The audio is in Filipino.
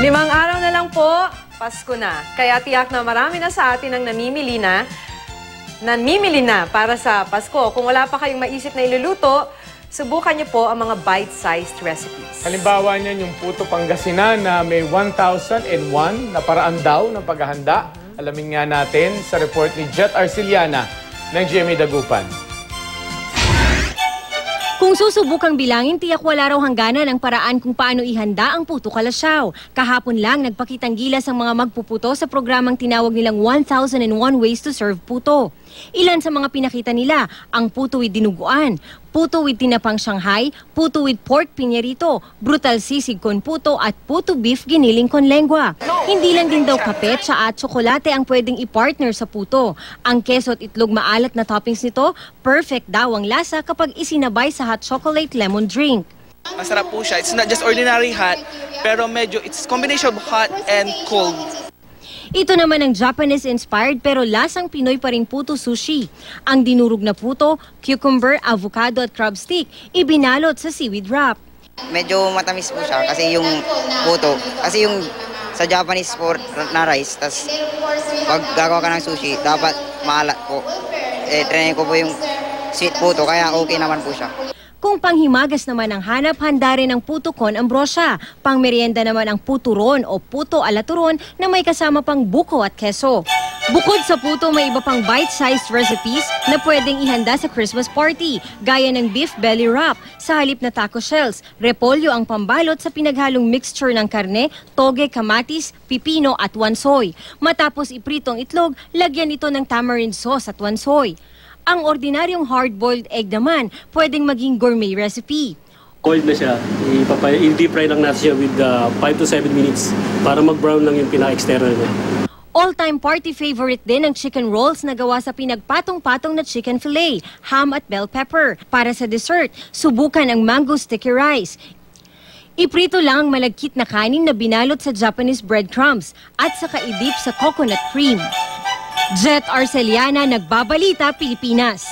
5 araw na lang po, Pasko na. Kaya tiyak na marami na sa atin ang namimili na para sa Pasko. Kung wala pa kayong maisip na iluluto, subukan niyo po ang mga bite-sized recipes. Halimbawa niyan yung puto Pangasinan na may 1001 na paraan daw ng paghahanda. Alamin nga natin sa report ni Jet Arceliana ng GMA Dagupan. Kung susubukang bilangin, tiyak wala raw hangganan ang paraan kung paano ihanda ang puto kalasyaw. Kahapon lang nagpakitang gilas ang mga magpuputo sa programang tinawag nilang 1001 Ways to Serve Puto. Ilan sa mga pinakita nila, ang puto with dinuguan, puto with tinapang Shanghai, puto with pork piñerito, brutal sisig con puto at puto beef giniling con lengua. Hindi lang din daw kape, tsa at tsokolate ang pwedeng i-partner sa puto. Ang keso at itlog maalat na toppings nito, perfect daw ang lasa kapag isinabay sa hot chocolate lemon drink. Masarap po siya. It's not just ordinary hot, pero medyo it's combination of hot and cold. Ito naman ang Japanese-inspired pero lasang Pinoy pa rin puto sushi. Ang dinurog na puto, cucumber, avocado at crab stick, ibinalot sa seaweed wrap. Medyo matamis po siya kasi yung puto, kasi yung sa Japanese na rice, tas pag gagawa ka ng sushi, dapat maalat po. Trinay ko po yung sweet puto, kaya okay naman po siya. Kung panghimagas naman ang hanap, handa rin ang puto con ambrosia. Pangmerienda naman ang puto ron o puto ala turon na may kasama pang buko at keso. Bukod sa puto, may iba pang bite-sized recipes na pwedeng ihanda sa Christmas party, gaya ng beef belly wrap sa halip na taco shells, repolyo ang pambalot sa pinaghalong mixture ng karne, toge, kamatis, pipino at wansoy. Matapos ipritong itlog, lagyan ito ng tamarind sauce at wansoy. Ang ordinaryong hard-boiled egg naman, pwedeng maging gourmet recipe. Cold na siya, i-deep fry lang natin siya with 5 to 7 minutes para mag-brown lang yung pinaka-external niya. All-time party favorite din ang chicken rolls na gawa sa pinagpatong-patong na chicken fillet, ham at bell pepper. Para sa dessert, subukan ang mango sticky rice. Iprito lang ang malagkit na kanin na binalot sa Japanese breadcrumbs at saka idip sa coconut cream. Jet Arceliana, Nagbabalita, Pilipinas.